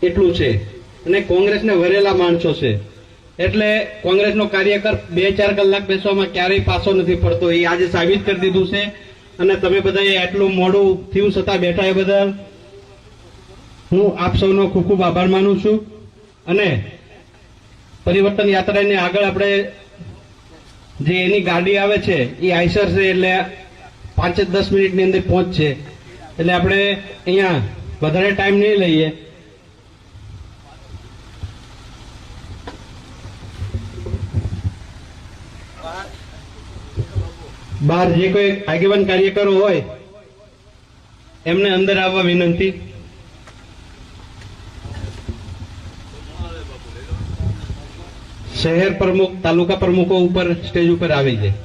એટલું છે અને કોંગ્રેસને વરેલા માણસો છે એટલે કોંગ્રેસનો કાર્યકર 2-4 કલાક બેસવામાં ક્યારેય પાછો નથી પડતો. એ આજે સાબિત કરી દીધું છે અને તમે બધા આટલું મોડું થયું છતાં બેઠા એ બદલ હું આપ સૌનો ખૂબ ખૂબ આભાર માનું છું. અને પરિવર્તન યાત્રાને આગળ આપણે જે એની ગાડી આવે છે એ આઈસર છે એટલે 5-10 મિનિટની અંદર પહોંચશે એટલે આપણે અહીંયા વધારે ટાઈમ નહીં લઈએ. બહાર જે કોઈ આગેવાન કાર્યકરો હોય એમને અંદર આવવા વિનંતી. શહેર પ્રમુખ તાલુકા પ્રમુખો ઉપર સ્ટેજ ઉપર આવી જાય.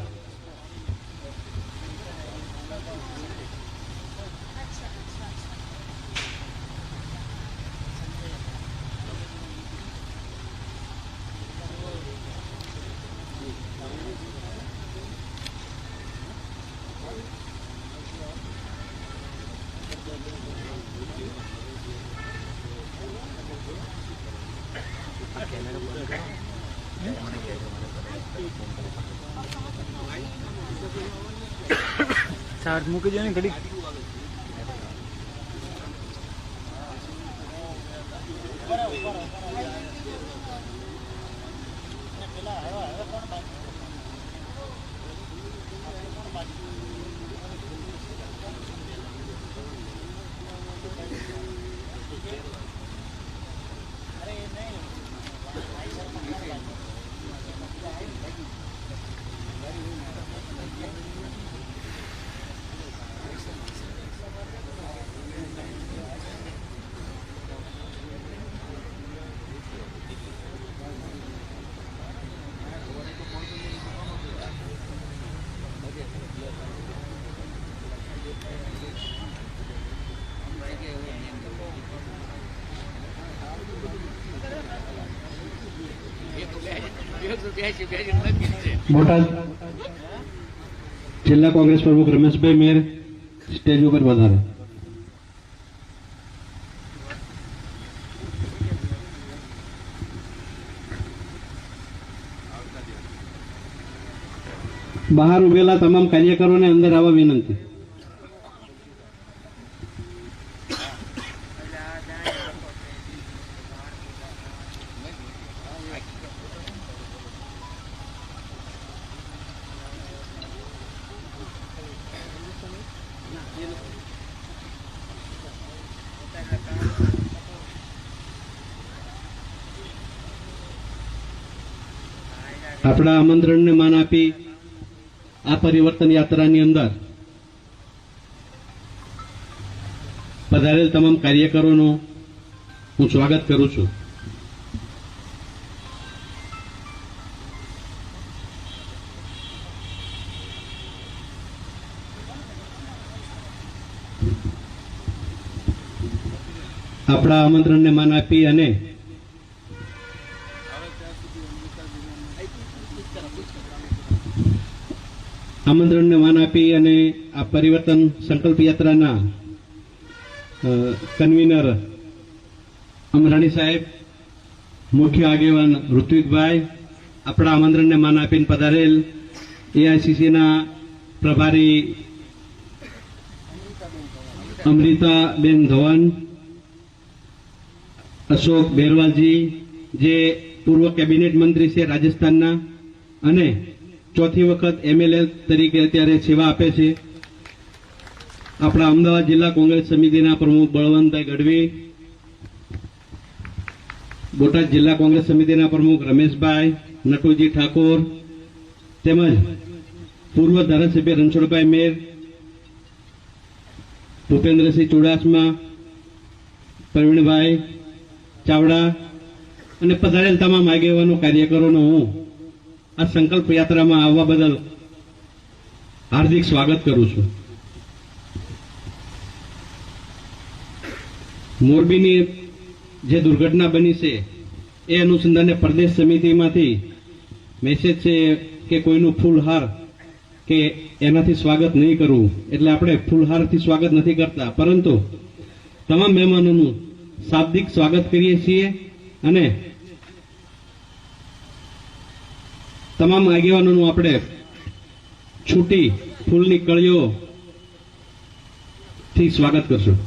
चार्ज मूकी दो ने घड़ी બોટાદ જિલ્લા કોંગ્રેસ પ્રમુખ રમેશભાઈ મેર સ્ટેજ ઉપર વધારે. બહાર ઉભેલા તમામ કાર્યકરોને અંદર આવવા વિનંતી. આપણા આમંત્રણને માન આપી આ પરિવર્તન યાત્રાની અંદર પધારેલ તમામ કાર્યકરોનું હું સ્વાગત કરું છું. આપણા આમંત્રણને માન આપી અને આમંત્રણને માન આપી અને આ પરિવર્તન સંકલ્પ યાત્રાના કન્વીનર અમરાણી સાહેબ, મુખ્ય આગેવાન ઋત્વિકભાઈ, આપણા આમંત્રણને માન આપીને પધારેલ એઆઈસીસીના પ્રભારી અમૃતાબેન ધવન, અશોક બેરવાલજી જે પૂર્વ કેબિનેટ મંત્રી છે રાજસ્થાનના અને ચોથી વખત એમએલએ તરીકે અત્યારે સેવા આપે છે, આપણા અમદાવાદ જિલ્લા કોંગ્રેસ સમિતિના પ્રમુખ બળવંતભાઈ ગઢવી, બોટાદ જિલ્લા કોંગ્રેસ સમિતિના પ્રમુખ રમેશભાઈ નટુજી ઠાકોર તેમજ પૂર્વ ધારાસભ્ય રણછોડભાઈ મેર, ભૂપેન્દ્રસિંહ ચુડાસમા, પ્રવીણભાઈ ચાવડા અને પધારેલ તમામ આગેવાનો કાર્યકરોનો હું આ સંકલ્પ યાત્રામાં આવવા બદલ હાર્દિક સ્વાગત કરું છું. મોરબીની જે દુર્ઘટના બની છે એ અનુસંધાને પ્રદેશ સમિતિમાંથી મેસેજ છે કે કોઈનું ફૂલહાર કે એનાથી સ્વાગત નહીં કરવું, એટલે આપણે ફૂલહારથી સ્વાગત નથી કરતા, પરંતુ તમામ મહેમાનોનું શાબ્દિક સ્વાગત કરીએ છીએ અને તમામ આગેવાનોનું આપણે છૂટી ફૂલની કળીઓ થી સ્વાગત કરશું.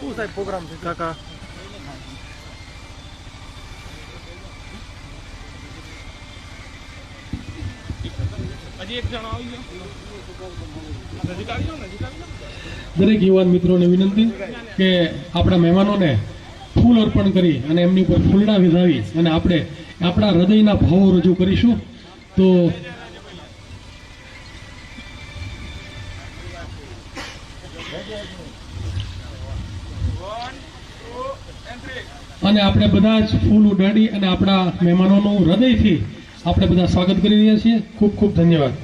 શું સાહેબ પ્રોગ્રામ છે કાકા? દરેક યુવાન મિત્રોને વિનંતી કે આપણા મહેમાનોને ફૂલ અર્પણ કરી અને એમની ઉપર ફૂલડા વિધાવી અને આપણે આપણા હૃદયના ભાવો રજૂ કરીશું. તો અને આપણે બધા જ ફૂલ ઉડાડી અને આપણા મહેમાનોનું હૃદયથી આપણે બધા સ્વાગત કરી રહ્યા છીએ. ખૂબ ખૂબ ધન્યવાદ.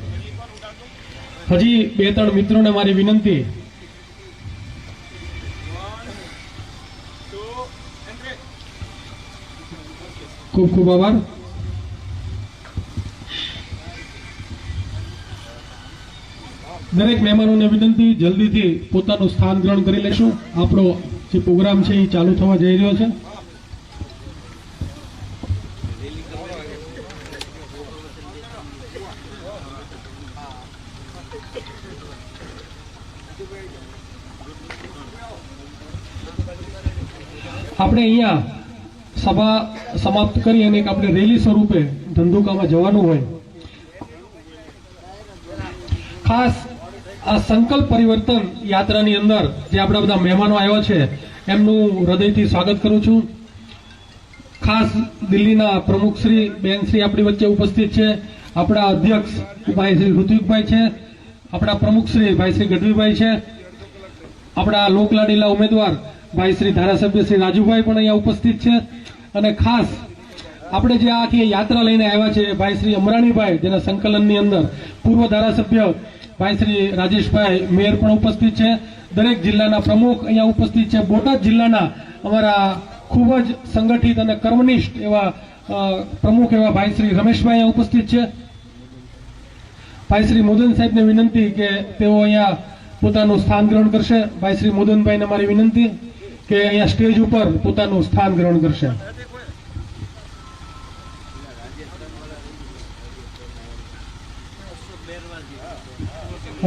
હજી 2-3 મિત્રોને મારી વિનંતી. ખૂબ ખૂબ આભાર. દરેક મહેમાનોને વિનંતી જલ્દીથી પોતાનું સ્થાન ગ્રહણ કરી લેશું. આપણો જે પ્રોગ્રામ છે એ ચાલુ થવા જઈ રહ્યો છે. આપણે અહીંયા સભા સમાપ્ત કરી અને આપણે રેલી સ્વરૂપે ધંધુકામાં જવાનું હોય. ખાસ આ સંકલ્પ પરિવર્તન યાત્રાની અંદર જે આપણા બધા મહેમાનો આવ્યા છે એમનું હૃદયથી સ્વાગત કરું છું. ખાસ દિલ્હીના પ્રમુખ શ્રી બેન શ્રી આપણી વચ્ચે ઉપસ્થિત છે. આપણા અધ્યક્ષ ભાઈ શ્રી ઋત્વિકભાઈ છે. આપણા પ્રમુખ શ્રી ભાઈ શ્રી ગઢવીભાઈ છે. આપણા લોકલાડીલા ઉમેદવાર ભાઈ શ્રી ધારાસભ્ય શ્રી રાજુભાઈ પણ અહીંયા ઉપસ્થિત છે. અને ખાસ આપણે જે આખી યાત્રા લઈને આવ્યા છે ભાઈ શ્રી અમરાણીભાઈ, જેના સંકલનની અંદર પૂર્વ ધારાસભ્ય ભાઈ શ્રી રાજેશભાઈ મેયર પણ ઉપસ્થિત છે. દરેક જિલ્લાના પ્રમુખ અહીંયા ઉપસ્થિત છે. બોટાદ જિલ્લાના અમારા ખૂબ જ સંગઠિત અને કર્મનિષ્ઠ એવા પ્રમુખ એવા ભાઈ શ્રી રમેશભાઈ અહીંયા ઉપસ્થિત છે. ભાઈ શ્રી મોદન સાહેબને વિનંતી કે તેઓ અહીંયા પોતાનું સ્થાન ગ્રહણ કરશે. ભાઈ શ્રી મોદનભાઈને મારી વિનંતી કે અહીંયા સ્ટેજ ઉપર પોતાનું સ્થાન ગ્રહણ કરશે.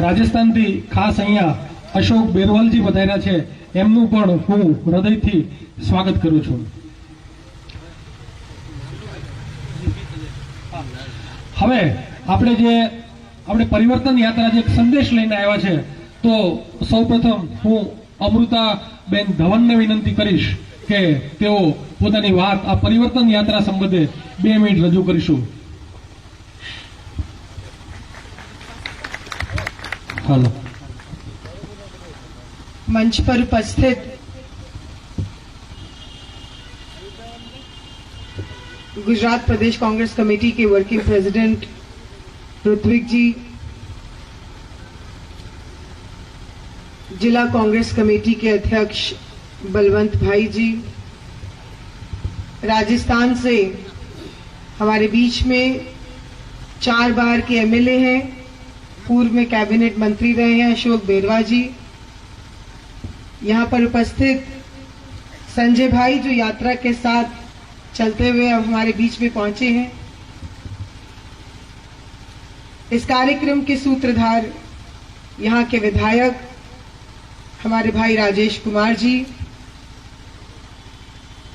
રાજસ્થાનથી ખાસ અહીંયા અશોક બેરવલજી પધાર્યા છે. એમનું પણ હું હૃદયથી સ્વાગત કરું છું. હવે આપણે પરિવર્તન યાત્રા જે સંદેશ લઈને આવ્યા છે, તો સૌપ્રથમ હું અમૃતાબેન ધવનને વિનંતી કરીશ કે તેઓ પોતાની વાત આ પરિવર્તન યાત્રા સંબંધે 2 મિનિટ રજૂ કરીશું. હાલો. मंच पर उपस्थित गुजरात प्रदेश कांग्रेस कमेटी के वर्किंग प्रेसिडेंट ऋत्विक जी, जिला कांग्रेस कमेटी के अध्यक्ष बलवंत भाई जी, राजस्थान से हमारे बीच में 4 बार के एमएलए हैं, पूर्व में कैबिनेट मंत्री रहे हैं अशोक बेरवा जी, यहाँ पर उपस्थित संजय भाई जो यात्रा के साथ चलते हुए अब हमारे बीच में पहुंचे हैं, इस कार्यक्रम के सूत्रधार यहाँ के विधायक हमारे भाई राजेश कुमार जी,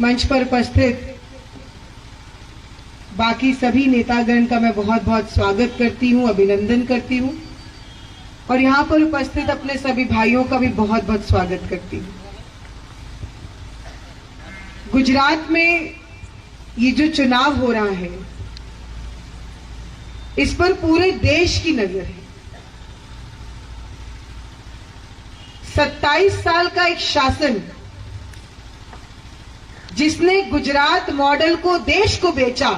मंच पर उपस्थित बाकी सभी नेतागण का मैं बहुत बहुत स्वागत करती हूँ, अभिनंदन करती हूँ और यहाँ पर उपस्थित अपने सभी भाइयों का भी बहुत बहुत स्वागत करती हूँ। गुजरात में ये जो चुनाव हो रहा है, इस पर पूरे देश की नजर है। 27 साल का एक शासन जिसने गुजरात मॉडल को देश को बेचा,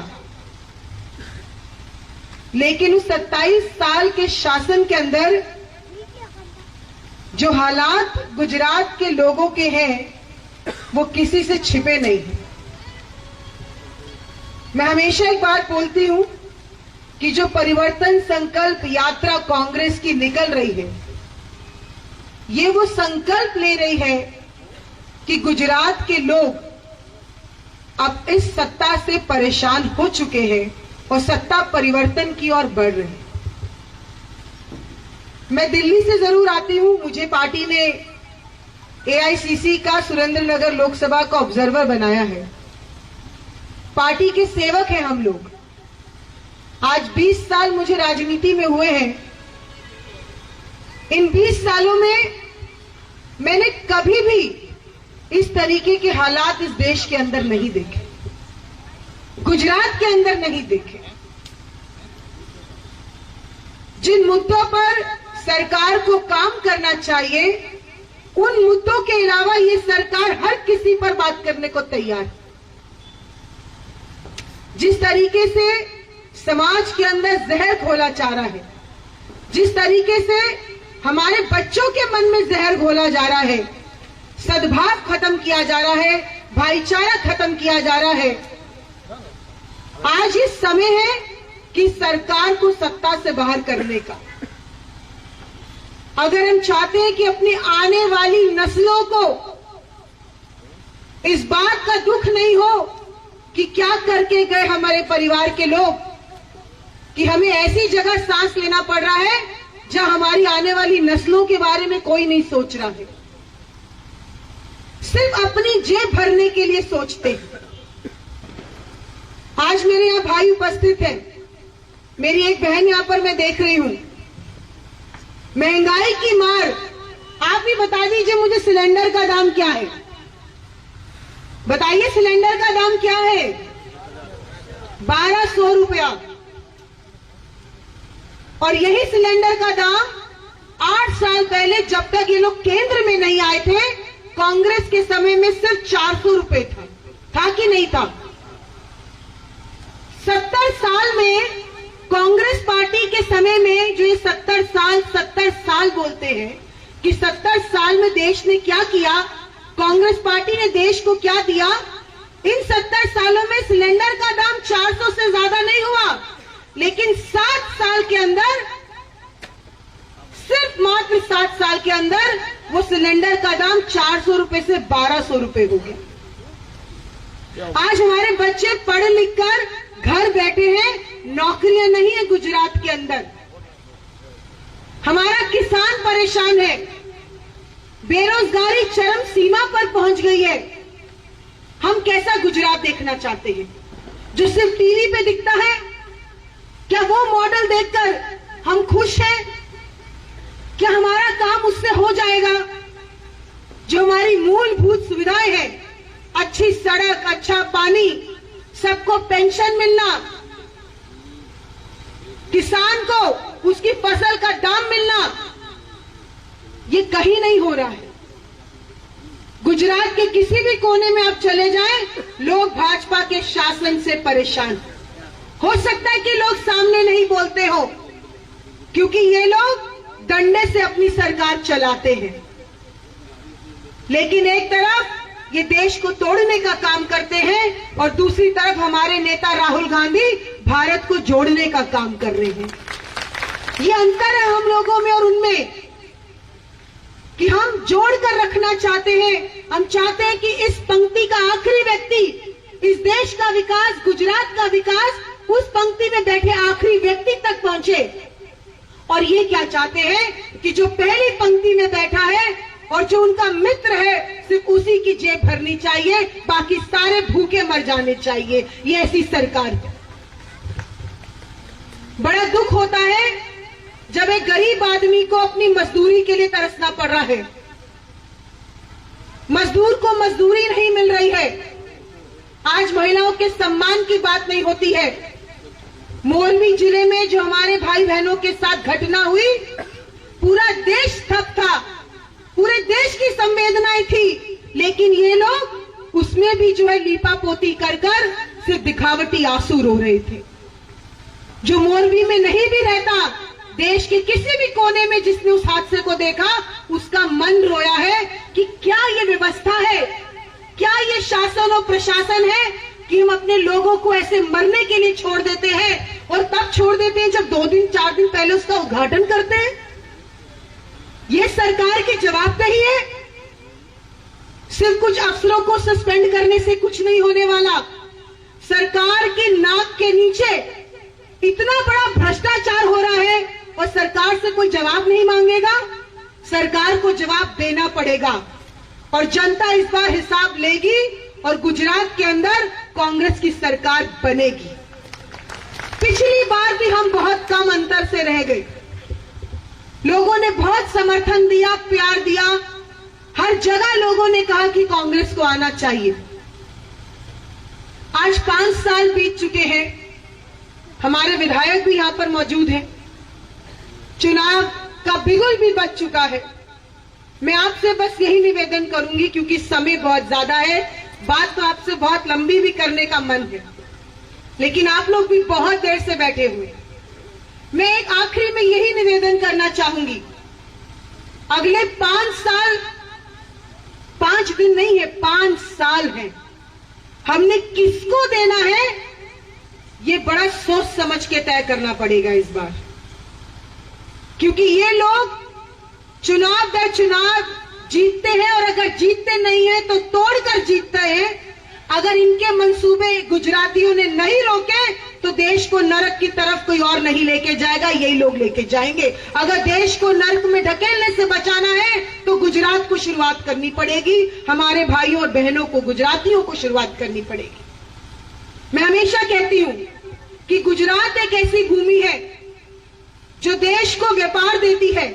लेकिन उस 27 साल के शासन के अंदर जो हालात गुजरात के लोगों के हैं वो किसी से छिपे नहीं है। मैं हमेशा एक बात बोलती हूं कि जो परिवर्तन संकल्प यात्रा कांग्रेस की निकल रही है, ये वो संकल्प ले रही है कि गुजरात के लोग अब इस सत्ता से परेशान हो चुके हैं और सत्ता परिवर्तन की ओर बढ़ रहे हैं। मैं दिल्ली से जरूर आती हूं, मुझे पार्टी ने एआईसीसी का सुरेंद्रनगर लोकसभा का ऑब्जर्वर बनाया है। पार्टी के सेवक हैं हम लोग। आज 20 साल मुझे राजनीति में हुए हैं। इन 20 सालों में मैंने कभी भी इस तरीके के हालात इस देश के अंदर नहीं देखे, गुजरात के अंदर नहीं देखे। जिन मुद्दों पर सरकार को काम करना चाहिए, उन मुद्दों के अलावा ये सरकार हर किसी पर बात करने को तैयार है। जिस तरीके से समाज के अंदर जहर घोला जा रहा है, जिस तरीके से हमारे बच्चों के मन में जहर घोला जा रहा है, सद्भाव खत्म किया जा रहा है, भाईचारा खत्म किया जा रहा है, आज ये समय है कि सरकार को सत्ता से बाहर करने का। अगर हम चाहते हैं कि अपनी आने वाली नस्लों को इस बात का दुख नहीं हो कि क्या करके गए हमारे परिवार के लोग, कि हमें ऐसी जगह सांस लेना पड़ रहा है जहां हमारी आने वाली नस्लों के बारे में कोई नहीं सोच रहा है, सिर्फ अपनी जेब भरने के लिए सोचते हैं। आज मेरे यहाँ भाई उपस्थित हैं, मेरी एक बहन यहाँ पर मैं देख रही हूं। महंगाई की मार, आप भी बता दीजिए मुझे सिलेंडर का दाम क्या है? बताइए सिलेंडर का दाम क्या है? 1200 रुपया। और यही सिलेंडर का दाम 8 साल पहले, जब तक ये लोग केंद्र में नहीं आए थे, कांग्रेस के समय में सिर्फ 400 रुपए था कि नहीं था? 70 साल में कांग्रेस पार्टी के समय में, जो ये 70 साल बोलते हैं कि 70 साल में देश ने क्या किया, कांग्रेस पार्टी ने देश को क्या दिया, इन 70 सालों में सिलेंडर का दाम 400 से ज्यादा नहीं हुआ, लेकिन 7 साल के अंदर, सिर्फ मात्र 7 साल के अंदर वो सिलेंडर का दाम 400 रुपए से 1200 रुपए हो गया। आज हमारे बच्चे पढ़ लिख कर घर बैठे हैं, नौकरियां नहीं है गुजरात के अंदर। हमारा किसान परेशान है, बेरोजगारी चरम सीमा पर पहुंच गई है। हम कैसा गुजरात देखना चाहते हैं? जो सिर्फ टीवी पे दिखता है, क्या वो मॉडल देखकर हम खुश हैं? क्या हमारा काम उससे हो जाएगा? जो हमारी मूलभूत सुविधाएं हैं, अच्छी सड़क, अच्छा पानी, सबको पेंशन मिलना, किसान को उसकी फसल का दाम मिलना, ये कहीं नहीं हो रहा है। गुजरात के किसी भी कोने में आप चले जाएं, लोग भाजपा के शासन से परेशान। हो सकता है कि लोग सामने नहीं बोलते हो, क्योंकि ये लोग डंडे से अपनी सरकार चलाते हैं, लेकिन एक तरफ ये देश को तोड़ने का काम करते हैं और दूसरी तरफ हमारे नेता राहुल गांधी भारत को जोड़ने का काम कर रहे हैं। ये अंतर है हम लोगों में और उनमें, कि हम जोड़कर रखना चाहते हैं। हम चाहते हैं कि इस पंक्ति का आखिरी व्यक्ति, इस देश का विकास, गुजरात का विकास, उस पंक्ति में बैठे आखिरी व्यक्ति तक पहुंचे। और ये क्या चाहते हैं कि जो पहली पंक्ति में बैठा है और जो उनका मित्र है, सिर्फ उसी की जेब भरनी चाहिए, बाकी सारे भूखे मर जाने चाहिए। ये ऐसी सरकार है। बड़ा दुख होता है जब एक गरीब आदमी को अपनी मजदूरी के लिए तरसना पड़ रहा है, मजदूर को मजदूरी नहीं मिल रही है। आज महिलाओं के सम्मान की बात नहीं होती है। मोरबी जिले में जो हमारे भाई बहनों के साथ घटना हुई, पूरा देश ठप था, पूरे देश की संवेदनाएं थी, लेकिन ये लोग उसमें भी जो है लीपापोती कर कर सिर्फ दिखावटी आंसू रो रहे थे। जो मोरबी में नहीं भी रहता, देश के किसी भी कोने में जिसने उस हादसे को देखा, उसका मन रोया है कि क्या ये व्यवस्था है क्या ये शासन और प्रशासन है कि हम अपने लोगों को ऐसे मरने के लिए छोड़ देते हैं और तब छोड़ देते हैं जब 2 दिन 4 दिन पहले उसका उद्घाटन करते हैं? ये सरकार की जवाबदेही है। सिर्फ कुछ अफसरों को सस्पेंड करने से कुछ नहीं होने वाला। सरकार की नाक के नीचे इतना बड़ा भ्रष्टाचार हो रहा है और सरकार से कोई जवाब नहीं मांगेगा। सरकार को जवाब देना पड़ेगा और जनता इस बार हिसाब लेगी और गुजरात के अंदर कांग्रेस की सरकार बनेगी। पिछली बार भी हम बहुत कम अंतर से रह गए। लोगों ने बहुत समर्थन दिया, प्यार दिया। हर जगह लोगों ने कहा कि कांग्रेस को आना चाहिए। आज 5 साल बीत चुके हैं। हमारे विधायक भी यहां पर मौजूद हैं। चुनाव का बिगुल भी बज चुका है। मैं आपसे बस यही निवेदन करूंगी, क्योंकि समय बहुत ज्यादा है, बात तो आपसे बहुत लंबी भी करने का मन है, लेकिन आप लोग भी बहुत देर से बैठे हुए। मैं एक आखिरी में यही निवेदन करना चाहूंगी, अगले 5 साल, 5 दिन नहीं है, 5 साल है, हमने किसको देना है ये बड़ा सोच समझ के तय करना पड़ेगा इस बार। क्योंकि ये लोग चुनाव दर चुनाव जीतते हैं और अगर जीतते नहीं है तो तोड़कर जीतते हैं। अगर इनके मंसूबे गुजरातियों ने नहीं रोके तो देश को नरक की तरफ कोई और नहीं लेके जाएगा, यही लोग लेके जाएंगे। अगर देश को नरक में ढकेलने से बचाना है तो गुजरात को शुरुआत करनी पड़ेगी। हमारे भाइयों और बहनों को, गुजरातियों को शुरुआत करनी पड़ेगी। मैं हमेशा कहती हूं कि गुजरात एक ऐसी भूमि है जो देश को व्यापार देती है,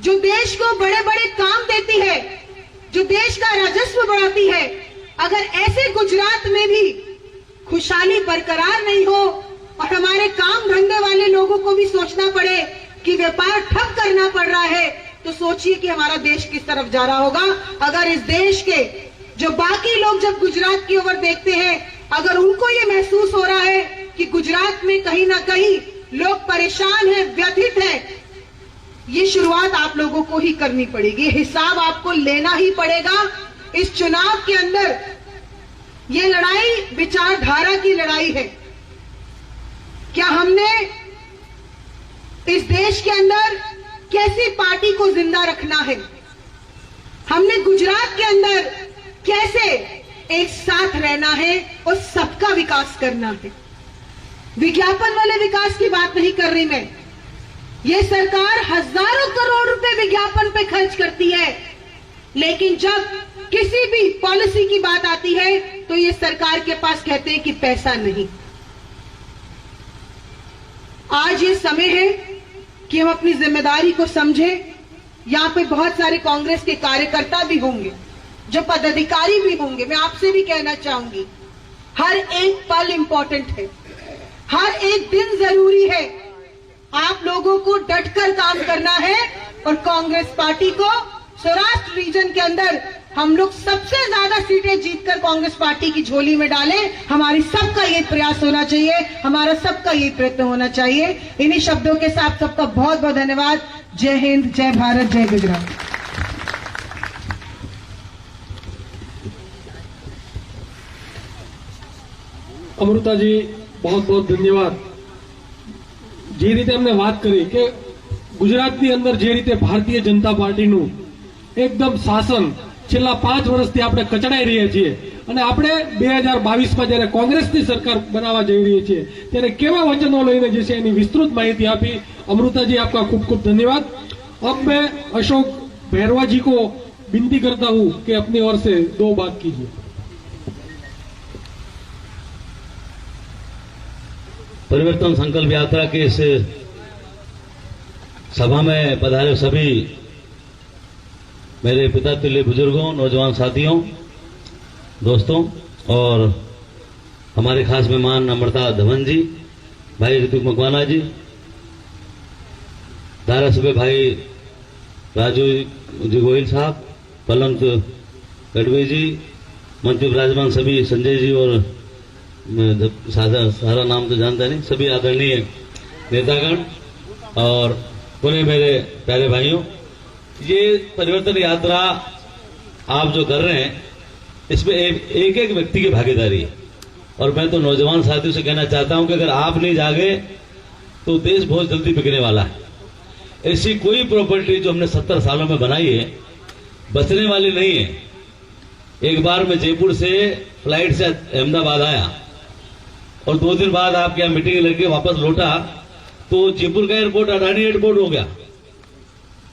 जो देश को बड़े बड़े काम देती है, जो देश का राजस्व बढ़ाती है। अगर ऐसे गुजरात में भी खुशहाली बरकरार नहीं हो और हमारे काम धंधे वाले लोगों को भी सोचना पड़े कि व्यापार ठप करना पड़ रहा है, तो सोचिए कि हमारा देश किस तरफ जा रहा होगा। अगर इस देश के जो बाकी लोग जब गुजरात की ओर देखते हैं, अगर उनको ये महसूस हो रहा है कि गुजरात में कहीं ना कहीं लोग परेशान हैं, व्यथित हैं, ये शुरुआत आप लोगों को ही करनी पड़ेगी। हिसाब आपको लेना ही पड़ेगा। इस चुनाव के अंदर ये लड़ाई विचारधारा की लड़ाई है। क्या हमने इस देश के अंदर कैसी पार्टी को जिंदा रखना है, हमने गुजरात के अंदर कैसे एक साथ रहना है और सबका विकास करना है। विज्ञापन वाले विकास की बात नहीं कर रही मैं। ये सरकार हजारों करोड़ रुपए विज्ञापन पे खर्च करती है, लेकिन जब किसी भी पॉलिसी की बात आती है तो ये सरकार के पास कहते हैं कि पैसा नहीं। आज ये समय है कि हम अपनी जिम्मेदारी को समझें। यहां पे बहुत सारे कांग्रेस के कार्यकर्ता भी होंगे, जो पदाधिकारी भी होंगे। मैं आपसे भी कहना चाहूंगी, हर एक पल इंपॉर्टेंट है, हर एक दिन जरूरी है। आप लोगों को डटकर काम करना है और कांग्रेस पार्टी को सौराष्ट्र रीजन के अंदर हम लोग सबसे ज्यादा सीटें जीतकर कांग्रेस पार्टी की झोली में डालें। हमारी सबका ये प्रयास होना चाहिए, हमारा सबका ये प्रयत्न होना चाहिए। इन्हीं शब्दों के साथ सबका बहुत बहुत धन्यवाद। जय हिंद, जय भारत, जय गुजरात। અમૃતાજી बहुत बहुत ધન્યવાદ। જે રીતે અમને વાત કરી કે ગુજરાતની અંદર જે રીતે ભારતીય જનતા પાર્ટીનું એકદમ શાસન છેલ્લા 5 વર્ષથી આપણે કચડાઈ રહ્યા છીએ અને આપણે 2022માં જ્યારે કોંગ્રેસની સરકાર બનાવવા જઈ રહી છીએ ત્યારે કેવા વચનો લઈને જશે એની વિસ્તૃત માહિતી આપી। અમૃતાજી आपका खूब खूब धन्यवाद। अब मैं अशोक भैरवा जी को विनती करता हूं कि अपनी ओर से 2 बात कीजिए। परिवर्तन संकल्प यात्रा के इस सभा में पधारे सभी मेरे पिता तुल्य बुजुर्गों, नौजवान साथियों, दोस्तों और हमारे खास मेहमान अमृता धवन जी, भाई ऋतिक मकवाना जी, धारासभ्य भाई राजू जी गोयल साहब, पलंग गढ़वी जी, मंच पर विराजमान सभी संजय जी और सारा नाम तो जानता नहीं, सभी आदरणीय नेतागण और पुणे मेरे प्यारे भाइयों, ये परिवर्तन यात्रा आप जो कर रहे हैं इसमें एक एक व्यक्ति की भागीदारी है। और मैं तो नौजवान साथियों से कहना चाहता हूं कि अगर आप नहीं जागे तो देश बहुत जल्दी बिकने वाला है। ऐसी कोई प्रॉपर्टी जो हमने 70 सालों में बनाई है बचने वाली नहीं है। एक बार मैं जयपुर से फ्लाइट से अहमदाबाद आया और 2 दिन बाद आपके यहाँ मीटिंग लगे वापस लौटा तो जयपुर का एयरपोर्ट अडानी एयरपोर्ट हो गया।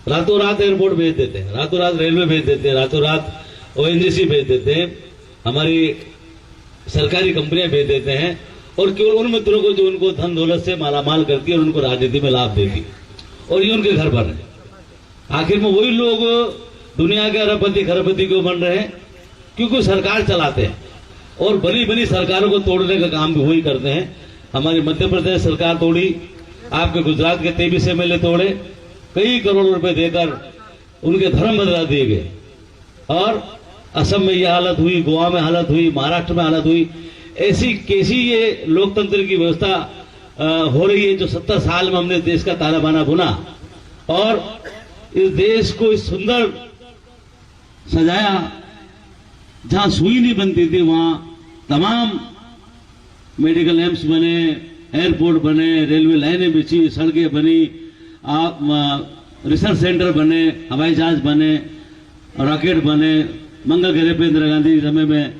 रातों रात एयरपोर्ट भेज देते हैं, रातों रात रेलवे भेज देते हैं, रातों रात ओएनजीसी भेज देते हैं, हमारी सरकारी कंपनियां भेज देते हैं और केवल उन मित्रों को जो उनको धन दौलत से मालामाल करती है और उनको राजनीति में लाभ देती है और ये उनके घर पर है। आखिर में वही लोग दुनिया के अरबपति खरबपति क्यों बन रहे हैं? क्योंकि सरकार चलाते हैं और बनी बनी सरकारों को तोड़ने का काम भी वही करते हैं। हमारी मध्य प्रदेश सरकार तोड़ी, आपके गुजरात के 23 एमएलए तोड़े, कई करोड़ रुपए देकर उनके धर्म बदला दिए गए और असम में यह हालत हुई, गोवा में हालत हुई, महाराष्ट्र में हालत हुई। ऐसी कैसी ये लोकतंत्र की व्यवस्था हो रही है जो 70 साल में हमने देश का ताना बाना बुना और इस देश को इस सुंदर सजाया। जहां सुई नहीं बनती थी वहां तमाम मेडिकल एम्स बने, एयरपोर्ट बने, रेलवे लाइनें बिछी, सड़कें बनी, रिसर्च सेंटर बने, हवाई जहाज बने, रॉकेट बने, मंगल ग्रह पे इंदिरा गांधी के समय में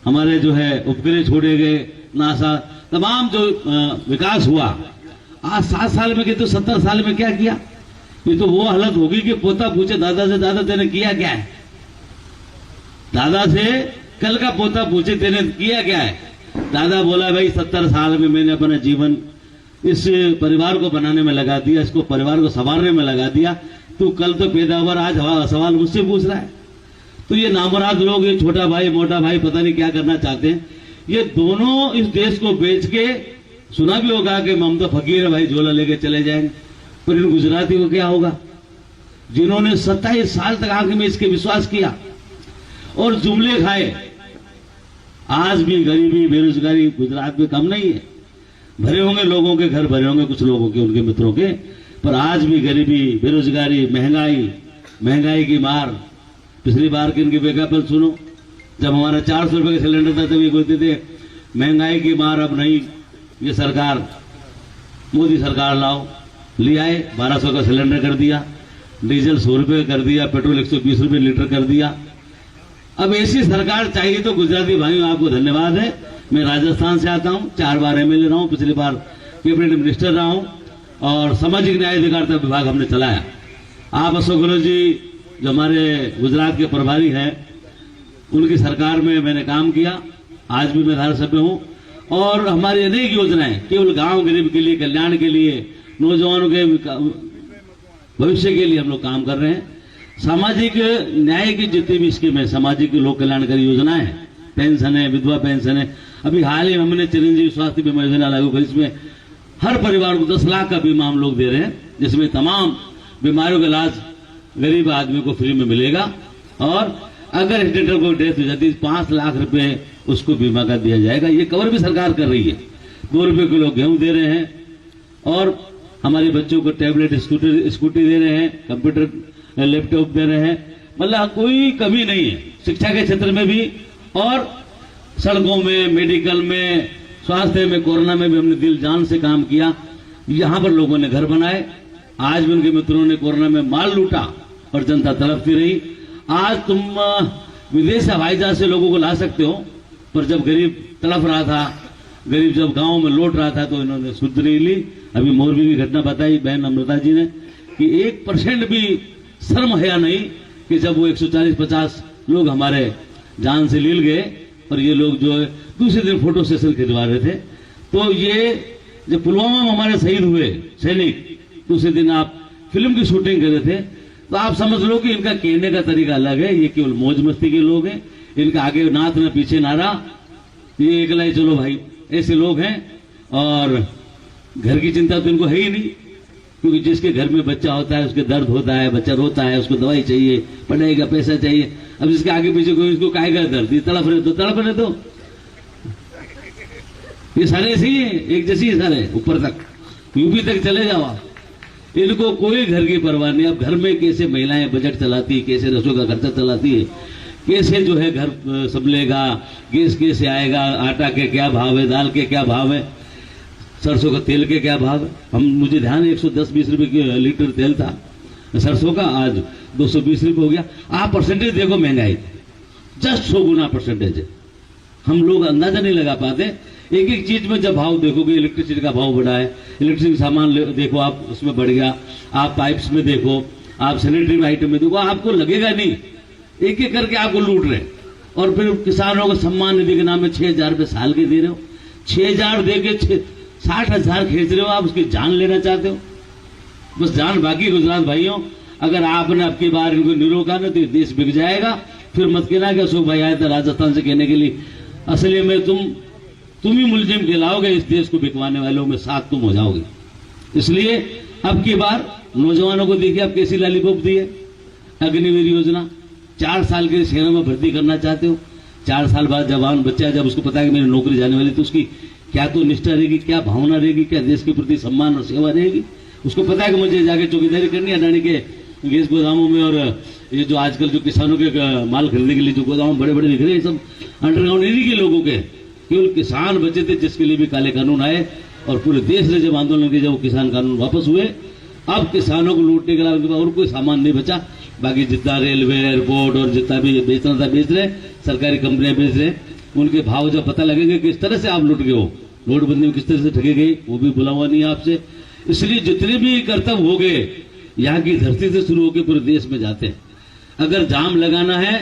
हमारे जो है उपग्रह छोड़े गए, नासा, तमाम जो विकास हुआ। आज 7 साल में तो 70 साल में क्या किया? ये तो वो हालत होगी कि पोता पूछे दादा से, दादा तेने किया क्या है? दादा से कल का पोता पूछे तेने किया क्या है? दादा बोला भाई 70 साल में मैंने अपना जीवन इस परिवार को बनाने में लगा दिया, इसको परिवार को संवारने में लगा दिया। तू कल तो पैदावार, आज सवाल मुझसे पूछ रहा है। तो ये नामराद लोग, ये छोटा भाई मोटा भाई पता नहीं क्या करना चाहते हैं। ये दोनों इस देश को बेच के, सुना भी होगा कि हम तो फकीर है भाई, झोला लेके चले जाएंगे, पर इन गुजराती को क्या होगा जिन्होंने 27 साल तक आंख में इसके विश्वास किया और जुमले खाए। आज भी गरीबी बेरोजगारी गुजरात में कम नहीं है। भरे होंगे लोगों के घर, भरे होंगे कुछ लोगों के, उनके मित्रों के, पर आज भी गरीबी बेरोजगारी महंगाई की मार। पिछली बार के इनके विज्ञापन सुनो, जब हमारा 400 रुपए का सिलेंडर था तब ये बोलते थे महंगाई की मार अब नहीं, ये सरकार मोदी सरकार लाओ। ले आए, 1200 का सिलेंडर कर दिया, डीजल 100 रुपए कर दिया, पेट्रोल 120 रुपए लीटर कर दिया। अब ऐसी सरकार चाहिए। तो गुजराती भाइयों आपको धन्यवाद है। मैं राजस्थान से आता हूं, 4 बार एमएलए रहा हूं, पिछली बार कैबिनेट मिनिस्टर रहा हूं और सामाजिक न्याय अधिकारिता विभाग हमने चलाया। आप अशोक गहलोत जी जो हमारे गुजरात के प्रभारी हैं, उनकी सरकार में मैंने काम किया। आज भी मैं धारासभ्य हूं और हमारी अनेक योजनाएं केवल गांव गरीब के लिए, कल्याण के लिए, नौजवानों के भविष्य के लिए हम लोग काम कर रहे हैं। सामाजिक न्याय की जितनी भी स्कीम सामाजिक लोक कल्याणकारी योजनाएं, पेंशन है, विधवा पेंशन है। अभी हाल ही हमने चिरंजीवी स्वास्थ्य बीमा योजना लागू करी, इसमें हर परिवार को 10 लाख का बीमा हम लोग दे रहे हैं, जिसमें तमाम बीमारियों का इलाज गरीब आदमी को फ्री में मिलेगा और अगर एक्सीडेंटल को डेथ हो जाती है 5 लाख रुपए उसको बीमा का दिया जाएगा। ये कवर भी सरकार कर रही है। 2 रुपए किलो गेहूं दे रहे हैं और हमारे बच्चों को टैबलेट स्कूटी दे रहे हैं, कंप्यूटर लैपटॉप दे रहे हैं। मतलब कोई कमी नहीं है शिक्षा के क्षेत्र में भी और सड़कों में, मेडिकल में, स्वास्थ्य में, कोरोना में भी हमने दिल जान से काम किया। यहां पर लोगों ने घर बनाए। आज भी उनके मित्रों ने कोरोना में माल लूटा और जनता तड़पती रही। आज तुम विदेश से हवाई जहाज से लोगों को ला सकते हो, पर जब गरीब तड़प रहा था, गरीब जब गांव में लौट रहा था तो इन्होंने सुध नहीं ली। अभी मोरबी की घटना बताई बहन अमृता जी ने कि 1% भी शर्म हया नहीं कि जब वो 140-50 लोग हमारे जान से लील गए और ये लोग जो है दूसरे दिन फोटो सेशन खिंचवा रहे थे। तो ये जब पुलवामा में हमारे शहीद हुए सैनिक, दूसरे दिन आप फिल्म की शूटिंग कर रहे थे, तो आप समझ लो कि इनका कहने का तरीका अलग है। ये केवल मौज मस्ती के लोग हैं, इनका आगे नाथ न पीछे नारा, ये एकला ही चलो भाई, ऐसे लोग हैं। और घर की चिंता तो इनको है ही नहीं, क्योंकि जिसके घर में बच्चा होता है उसके दर्द होता है, बच्चा रोता है, उसको दवाई चाहिए, पढ़ाई का पैसा चाहिए। अब जिसके आगे पीछे कोई इसको काहेगा दर्द, ये तड़प रहे तो तड़प रहे। तो ये सारे ऐसे ही है, एक जैसी है सारे, ऊपर तक यूपी तक चले जाओ। इनको कोई घर की परवाह नहीं। अब घर में कैसे महिलाएं बजट चलाती है, कैसे रसोई का खर्चा चलाती है, कैसे जो है घर संभलेगा, गैस कैसे आएगा, आटा के क्या भाव है, दाल के क्या भाव है, सरसों का तेल के क्या भाव है। मुझे ध्यान है 110-20 रुपए की लीटर तेल था सरसों का, आज 220 रुपए हो गया। आप परसेंटेज देखो महंगाई, जस्ट 100 गुना परसेंटेज है। हम लोग अंदाजा नहीं लगा पाते। एक एक चीज में जब भाव देखोगे, इलेक्ट्रिसिटी का भाव बढ़ा है, इलेक्ट्रिक सामान देखो आप, उसमें बढ़ गया। आप पाइप्स में देखो, आप सैनिटरी आइटम में देखो, आपको लगेगा नहीं, एक एक करके आपको लूट रहे। और फिर किसानों को सम्मान निधि के नाम में 6,000 रुपए साल के दे रहे हो। 6,000 दे के 60,000 खींच रहे हो, आप उसकी जान लेना चाहते हो। बस जान बाकी गुजरात भाइयों, अगर आपने अब की बार इनको नहीं रोका ना तो ये देश बिक जाएगा। फिर मत कहना कि अशोक भाई आए थे राजस्थान से कहने के लिए, असली में तुम ही मुलजिम कहलाओगे, इस देश को बिकवाने वालों में साथ तुम हो जाओगे। इसलिए अब की बार नौजवानों को देखिए आप कैसी लॉलीपॉप दी है। अग्निवीर योजना 4 साल के सेना में भर्ती करना चाहते हो। 4 साल बाद जवान बच्चा जब उसको पता है कि मेरी नौकरी जाने वाली, तो उसकी क्या तो निष्ठा रहेगी, क्या भावना रहेगी, क्या देश के प्रति सम्मान और सेवा रहेगी। उसको पता है कि मुझे जाके चौकीदारी करनी है अडानी के गैस गोदामों में। और ये जो आजकल जो किसानों के माल खरीदने के लिए जो गोदाम बड़े बड़े दिख रहे हैं, सब अंडरग्राउंड एरिया के लोगों के, केवल किसान बचे थे जिसके लिए भी काले कानून आए। और पूरे देश ने जब आंदोलन किया, जब वो किसान कानून वापस हुए, अब किसानों को लूटने के अलावा और कोई सामान नहीं बचा। बाकी जितना रेलवे, एयरपोर्ट और जितना भी बेचना था बेच रहे, सरकारी कंपनियां बेच रहे, उनके भाव जब पता लगेंगे किस तरह से आप लूट गए हो, नोटबंदी में किस तरह से ठगे गए, वो भी बुला हुआ नहीं है आपसे। इसलिए जितने भी कर्तव्य हो गए यहाँ की धरती से शुरू होकर पूरे देश में जाते हैं। अगर जाम लगाना है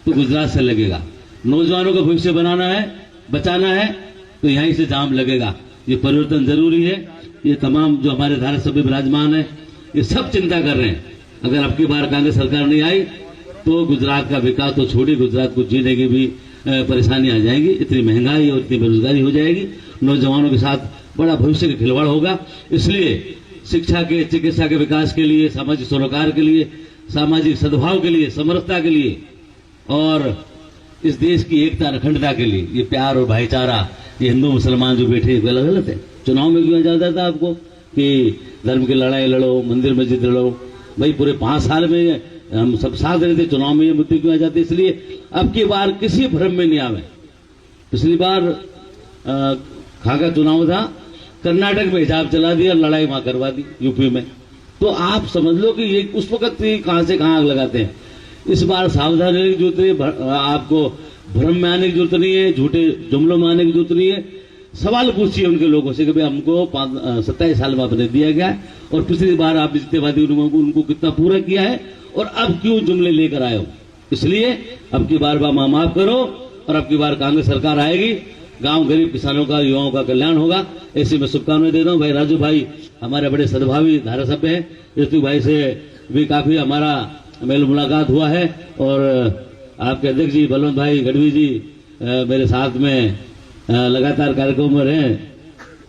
तो गुजरात से लगेगा, नौजवानों का भविष्य बनाना है, बचाना है तो यहीं से जाम लगेगा। ये परिवर्तन जरूरी है। ये तमाम जो हमारे धारासभ्य विराजमान है, ये सब चिंता कर रहे हैं। अगर अब की बार कांग्रेस सरकार नहीं आई तो गुजरात का विकास तो छोड़ी, गुजरात को जीने की भी परेशानी आ जाएगी। इतनी महंगाई और इतनी बेरोजगारी हो जाएगी, नौजवानों के साथ बड़ा भविष्य का खिलवाड़ होगा। इसलिए शिक्षा के, चिकित्सा के विकास के लिए, सामाजिक सरोकार के लिए, सामाजिक सद्भाव के लिए, समरसता के लिए और इस देश की एकता अखंडता के लिए, ये प्यार और भाईचारा, ये हिंदू मुसलमान जो बैठे हैं अलग गलत है। चुनाव में क्यों जाता था आपको कि धर्म की लड़ाई लड़ो, मंदिर मस्जिद लड़ो। भाई पूरे 5 साल में हम सब साथ रहे थे, चुनाव में ये मुद्दे क्यों आ जाते। इसलिए अब की बार किसी भ्रम में नहीं आवे। पिछली बार खाका चुनाव था, कर्नाटक में हिजाब चला दिया, लड़ाई वहां करवा दी यूपी में। तो आप समझ लो कि ये उस वक्त कहां से कहां आग लगाते हैं। इस बार सावधान रहने की जरूरत है, आपको भ्रम में आने की जरूरत नहीं है, झूठे जुमलों में आने की जरूरत नहीं है। सवाल पूछिए उनके लोगों से कि भाई हमको 27 साल में आपने दिया गया है और पिछली बार आप जितने वादी उनको कितना पूरा किया है और अब क्यों जुमले लेकर आए हो। इसलिए अब की बार माफ करो और अब की बार कांग्रेस सरकार आएगी, गांव गरीब किसानों का, युवाओं का कल्याण होगा। ऐसे में शुभकामनाएं देता हूं। भाई राजू भाई हमारे बड़े सद्भावी धारासभ्य हैं, ऋतु भाई से भी काफी हमारा मेल मुलाकात हुआ है और आपके अध्यक्ष जी बलवंत भाई गढ़वी जी मेरे साथ में लगातार कार्यक्रम में रहे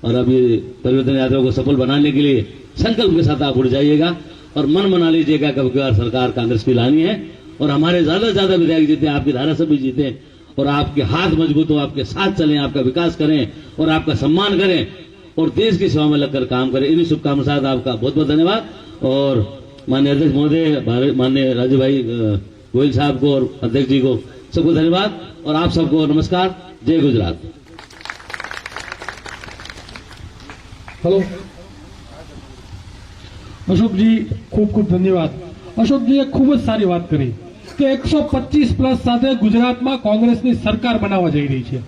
और अभी परिवर्तन यात्रा को सफल बनाने के लिए संकल्प के साथ आप उठ जाइएगा और मन बना लीजिएगा कि अब की बार सरकार कांग्रेस की लानी है और हमारे ज्यादा से ज्यादा विधायक जीते, आपकी धारासभ्य जीते और आपके हाथ मजबूत हो, आपके साथ चलें, आपका विकास करें और आपका सम्मान करें और देश की सेवा में लगकर काम करें। इन्हीं शुभकामनाओं के साथ आपका बहुत बहुत धन्यवाद। और माननीय अध्यक्ष महोदय, माननीय राजू भाई गोयल साहब को और अध्यक्ष जी को सबको धन्यवाद और आप सबको नमस्कार। जय गुजरात। हेलो અશોકજી, ખૂબ ખૂબ ધન્યવાદ। અશોકજીએ ખૂબ જ સારી વાત કરી કે 125+ સાથે ગુજરાતમાં કોંગ્રેસની સરકાર બનાવવા જઈ રહી છે।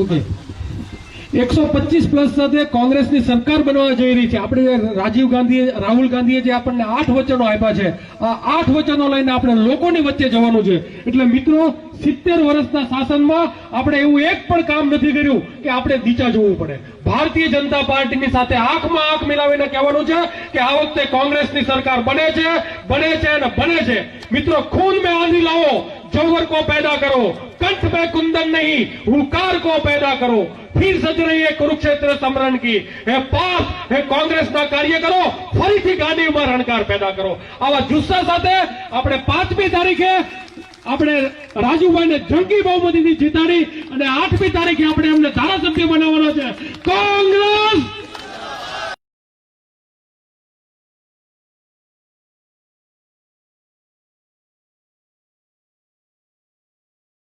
ઓકે, 125+ સાથે કોંગ્રેસની સરકાર બનવા જઈ રહી છે। આપણે રાહુલ ગાંધીએ જે આપણને 8 વચનો આપ્યા છે, આ 8 વચનો લઈને આપણે લોકોની વચ્ચે જવાનું છે। એટલે મિત્રો 70 વર્ષના શાસનમાં આપણે એવું એક પણ કામ નથી કર્યું કે આપણે નીચા જોવું પડે। ભારતીય જનતા પાર્ટીની સાથે આંખમાં આંખ મિલાવીને કહેવાનું છે કે આ વખતે કોંગ્રેસની સરકાર બને છે અને બને છે। મિત્રો खून में आंधी लाओ, जौहर को पैदा करो, कंठ में कुंदन नहीं हुंकार को पैदा करो, फिर सज रही है कुरुक्षेत्र समरण की हे पास हे कांग्रेसના કાર્યકરો ફરીથી ગાડીમાં રણકાર પેદા કરો। આવા જુસ્સા સાથે આપણે 5મી તારીખે આપણે રાજુભાઈને જંગી બહુમતીથી જીતાડી અને 8મી તારીખે આપણે એમને ધારાસભ્ય બનાવવાનો છે। કોંગ્રેસ